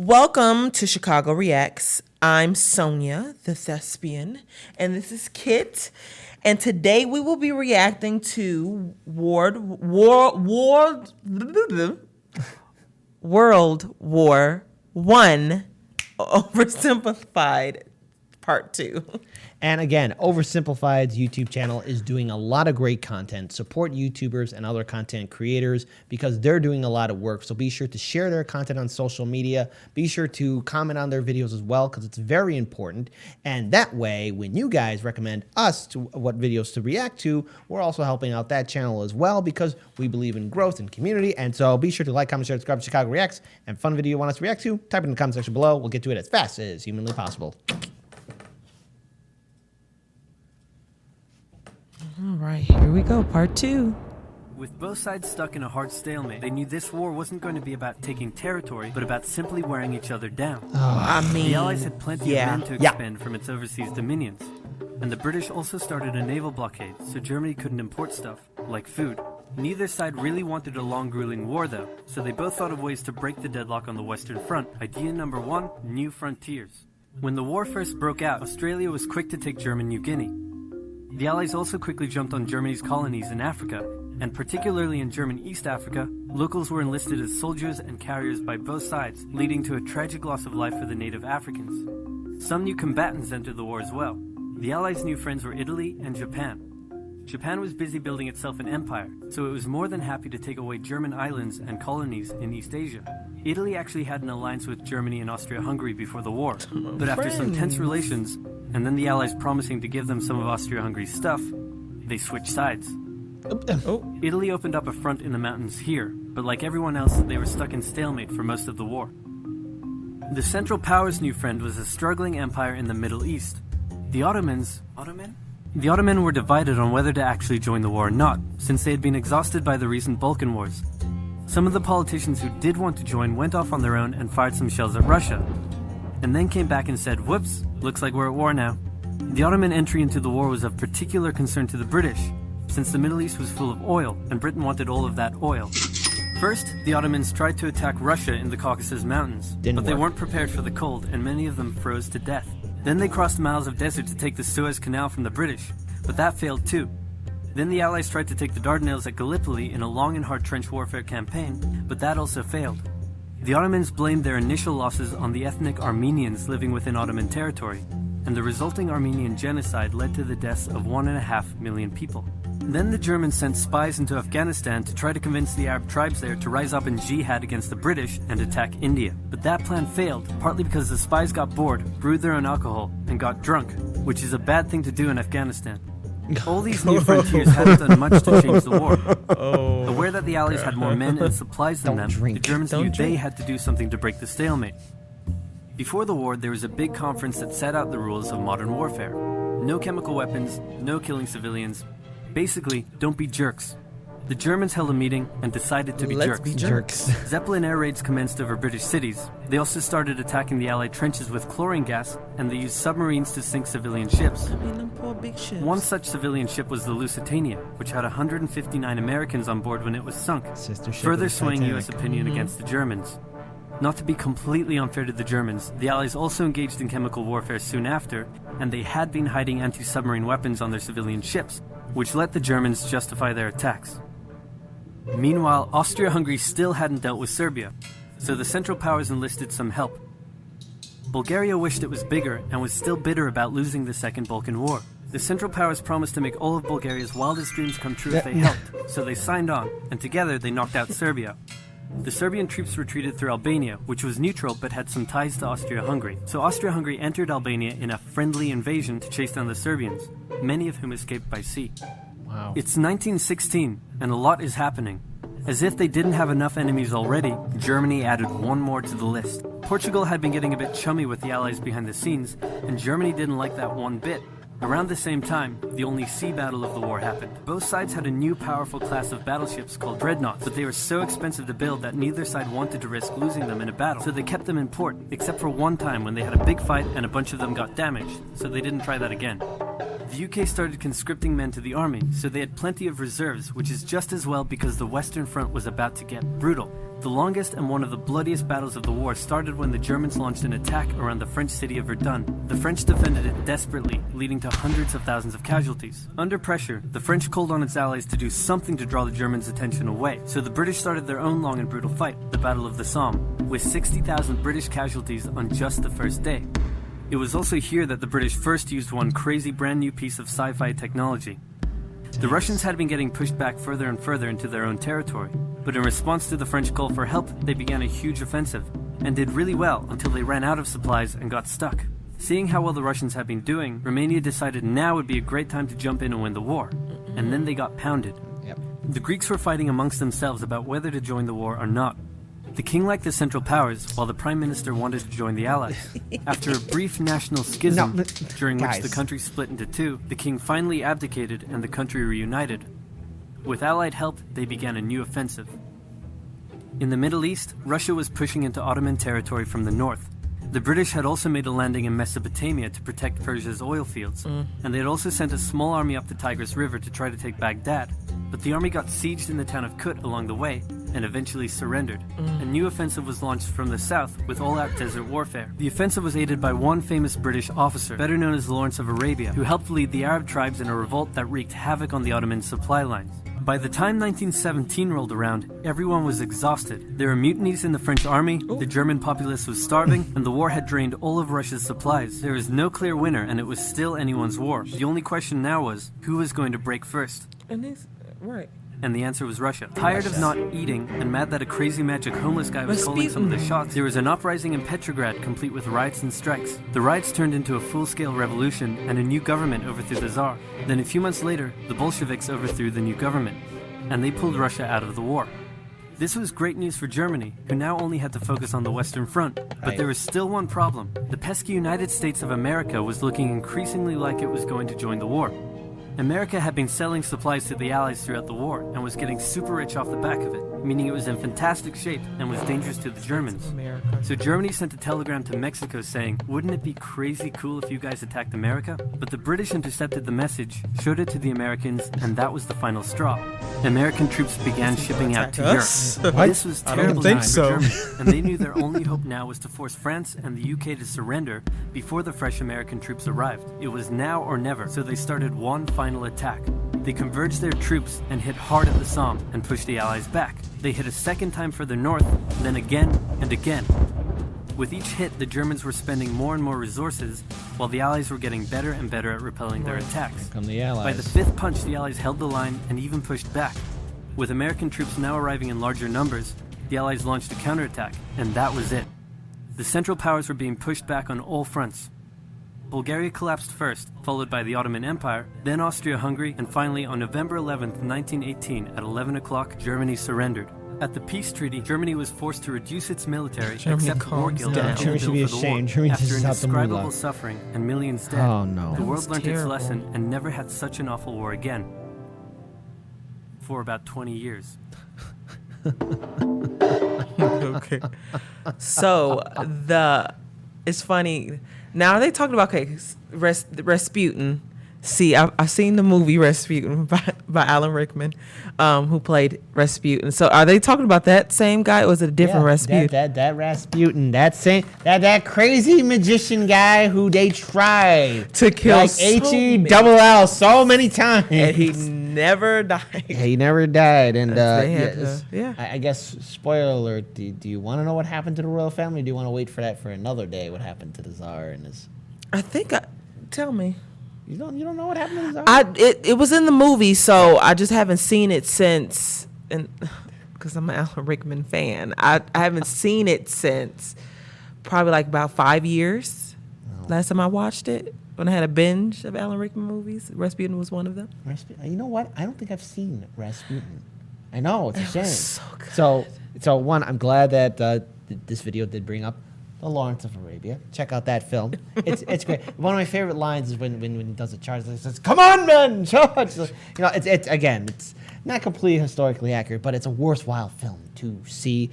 Welcome to Chicago Reacts. I'm Sonya, the thespian, and this is Kit. And today we will be reacting to World War I, Oversimplified, Part 2. And again, Oversimplified's YouTube channel is doing a lot of great content. Support YouTubers and other content creators because they're doing a lot of work. So be sure to share their content on social media. Be sure to comment on their videos as well because it's very important. And that way, when you guys recommend us to what videos to react to, we're also helping out that channel as well because we believe in growth and community. And so be sure to like, comment, share, subscribe to Chicago Reacts. And fun video you want us to react to, type it in the comment section below. We'll get to it as fast as humanly possible. All right, here we go, Part 2. With both sides stuck in a hard stalemate, they knew this war wasn't going to be about taking territory, but about simply wearing each other down. The Allies had plenty of men to expend from its overseas dominions. And the British also started a naval blockade, so Germany couldn't import stuff, like food. Neither side really wanted a long, grueling war, though, so they both thought of ways to break the deadlock on the Western Front. Idea number one, new frontiers. When the war first broke out, Australia was quick to take German New Guinea. The Allies also quickly jumped on Germany's colonies in Africa, and particularly in German East Africa, locals were enlisted as soldiers and carriers by both sides, leading to a tragic loss of life for the native Africans. Some new combatants entered the war as well. The Allies' new friends were Italy and Japan. Japan was busy building itself an empire, so it was more than happy to take away German islands and colonies in East Asia. Italy actually had an alliance with Germany and Austria-Hungary before the war, but after some tense relations, and then the Allies promising to give them some of Austria-Hungary's stuff, they switched sides. Italy opened up a front in the mountains here, but like everyone else, they were stuck in stalemate for most of the war. The Central Powers' new friend was a struggling empire in the Middle East. The Ottomans were divided on whether to actually join the war or not, since they had been exhausted by the recent Balkan Wars. Some of the politicians who did want to join went off on their own and fired some shells at Russia, and then came back and said, whoops, looks like we're at war now. The Ottoman entry into the war was of particular concern to the British, since the Middle East was full of oil, and Britain wanted all of that oil. First, the Ottomans tried to attack Russia in the Caucasus Mountains, but they weren't prepared for the cold, and many of them froze to death. Then they crossed miles of desert to take the Suez Canal from the British, but that failed too. Then the Allies tried to take the Dardanelles at Gallipoli in a long and hard trench warfare campaign, but that also failed. The Ottomans blamed their initial losses on the ethnic Armenians living within Ottoman territory, and the resulting Armenian genocide led to the deaths of 1.5 million people. Then the Germans sent spies into Afghanistan to try to convince the Arab tribes there to rise up in jihad against the British and attack India. But that plan failed, partly because the spies got bored, brewed their own alcohol, and got drunk, which is a bad thing to do in Afghanistan. All these new frontiers hadn't done much to change the war. Aware that the Allies had more men and supplies than them, the Germans knew they had to do something to break the stalemate. Before the war, there was a big conference that set out the rules of modern warfare. No chemical weapons, no killing civilians. Basically, don't be jerks. The Germans held a meeting and decided to be jerks. Zeppelin air raids commenced over British cities. They also started attacking the Allied trenches with chlorine gas, and they used submarines to sink civilian ships. One such civilian ship was the Lusitania, which had 159 Americans on board when it was sunk, further swaying U.S. opinion against the Germans. Not to be completely unfair to the Germans, the Allies also engaged in chemical warfare soon after, and they had been hiding anti-submarine weapons on their civilian ships, which let the Germans justify their attacks. Meanwhile, Austria-Hungary still hadn't dealt with Serbia, so the Central Powers enlisted some help. Bulgaria wished it was bigger and was still bitter about losing the Second Balkan War. The Central Powers promised to make all of Bulgaria's wildest dreams come true if they helped, so they signed on, and together they knocked out Serbia. The Serbian troops retreated through Albania, which was neutral but had some ties to Austria-Hungary. So Austria-Hungary entered Albania in a friendly invasion to chase down the Serbians, many of whom escaped by sea. Wow. It's 1916, and a lot is happening. As if they didn't have enough enemies already, Germany added one more to the list. Portugal had been getting a bit chummy with the Allies behind the scenes, and Germany didn't like that one bit. Around the same time, the only sea battle of the war happened. Both sides had a new powerful class of battleships called Dreadnoughts, but they were so expensive to build that neither side wanted to risk losing them in a battle, so they kept them in port, except for one time when they had a big fight and a bunch of them got damaged, so they didn't try that again. The UK started conscripting men to the army, so they had plenty of reserves, which is just as well because the Western Front was about to get brutal. The longest and one of the bloodiest battles of the war started when the Germans launched an attack around the French city of Verdun. The French defended it desperately, leading to hundreds of thousands of casualties. Under pressure, the French called on its allies to do something to draw the Germans' attention away, so the British started their own long and brutal fight, the Battle of the Somme, with 60,000 British casualties on just the first day. It was also here that the British first used one crazy brand new piece of sci-fi technology. The Russians had been getting pushed back further and further into their own territory, but in response to the French call for help, they began a huge offensive, and did really well until they ran out of supplies and got stuck. Seeing how well the Russians had been doing, Romania decided now would be a great time to jump in and win the war, and then they got pounded. Yep. The Greeks were fighting amongst themselves about whether to join the war or not. The king liked the Central Powers, while the Prime Minister wanted to join the Allies. After a brief national schism, during which the country split into two, the king finally abdicated and the country reunited. With Allied help, they began a new offensive. In the Middle East, Russia was pushing into Ottoman territory from the north. The British had also made a landing in Mesopotamia to protect Persia's oil fields, and they had also sent a small army up the Tigris River to try to take Baghdad. But the army got sieged in the town of Kut along the way, and eventually surrendered. A new offensive was launched from the south with all-out desert warfare. The offensive was aided by one famous British officer, better known as Lawrence of Arabia, who helped lead the Arab tribes in a revolt that wreaked havoc on the Ottoman supply lines. By the time 1917 rolled around, everyone was exhausted. There were mutinies in the French army, the German populace was starving, and the war had drained all of Russia's supplies. There was no clear winner, and it was still anyone's war. The only question now was, who was going to break first? Right. And the answer was Russia. Tired of not eating and mad that a crazy magic homeless guy was calling some of the shots, there was an uprising in Petrograd complete with riots and strikes. The riots turned into a full-scale revolution and a new government overthrew the Tsar. Then a few months later, the Bolsheviks overthrew the new government, and they pulled Russia out of the war. This was great news for Germany, who now only had to focus on the Western Front. But there was still one problem. The pesky United States of America was looking increasingly like it was going to join the war. America had been selling supplies to the Allies throughout the war and was getting super rich off the back of it, meaning it was in fantastic shape and was dangerous to the Germans. So Germany sent a telegram to Mexico saying, "Wouldn't it be crazy cool if you guys attacked America?" But the British intercepted the message, showed it to the Americans, and that was the final straw. American troops began shipping out to Europe. This was terrible news for Germany, and they knew their only hope now was to force France and the UK to surrender before the fresh American troops arrived. It was now or never, so they started one final attack. They converged their troops and hit hard at the Somme and pushed the Allies back. They hit a second time further north, then again and again. With each hit, the Germans were spending more and more resources, while the Allies were getting better and better at repelling their attacks. Come the Allies. By the fifth punch, the Allies held the line and even pushed back. With American troops now arriving in larger numbers, the Allies launched a counterattack, and that was it. The Central Powers were being pushed back on all fronts. Bulgaria collapsed first, followed by the Ottoman Empire, then Austria-Hungary, and finally on November 11th, 1918, at 11 o'clock, Germany surrendered. At the peace treaty, Germany was forced to reduce its military, accept war guilt, and Germany should be bill for the war. ashamed. After indescribable suffering and millions dead, the world learned its terrible. lesson and never had such an awful war again. For about 20 years. Okay. So it's funny. Now are they talking about Rasputin? See, I've seen the movie Rasputin by Alan Rickman, who played Rasputin. So are they talking about that same guy, or was it a different Rasputin? That Rasputin, that crazy magician guy who they tried To kill like so H-E-double-L so many times. And he never died. He never died. And Yeah. I guess, spoiler alert, do you want to know what happened to the royal family, or do you want to wait for that for another day, what happened to the Tsar and his... Tell me. You don't know what happened to the Tsar? It was in the movie, so I just haven't seen it since, and because I'm an Alan Rickman fan, I haven't seen it since probably like about 5 years. Last time I watched it, when I had a binge of Alan Rickman movies, Rasputin was one of them. You know what? I don't think I've seen Rasputin. I know, it's a shame. So good. So one, I'm glad that this video did bring up the Lawrence of Arabia. Check out that film. It's great. One of my favorite lines is when he does a charge. He says, "Come on, men, charge!" You know, it's not completely historically accurate, but it's a worthwhile film to see.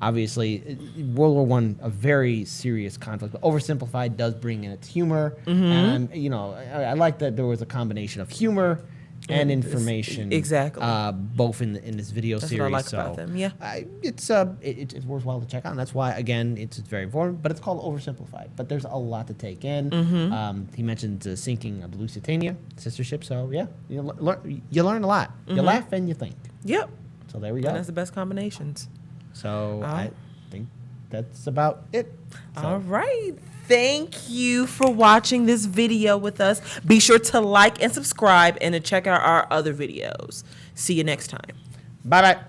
Obviously, World War I, a very serious conflict. But Oversimplified does bring in its humor. And, you know, I like that there was a combination of humor and information. Exactly. Both in this video That's series. what I like so about them, yeah. it's worthwhile to check out. And that's why, again, it's very important. But it's called Oversimplified. But there's a lot to take in. He mentioned the sinking of the Lusitania sister ship. So, yeah, you learn a lot. You laugh and you think. Yep. So there we go. And that's the best combinations. So I think that's about it. So. All right. Thank you for watching this video with us. Be sure to like and subscribe and to check out our other videos. See you next time. Bye-bye.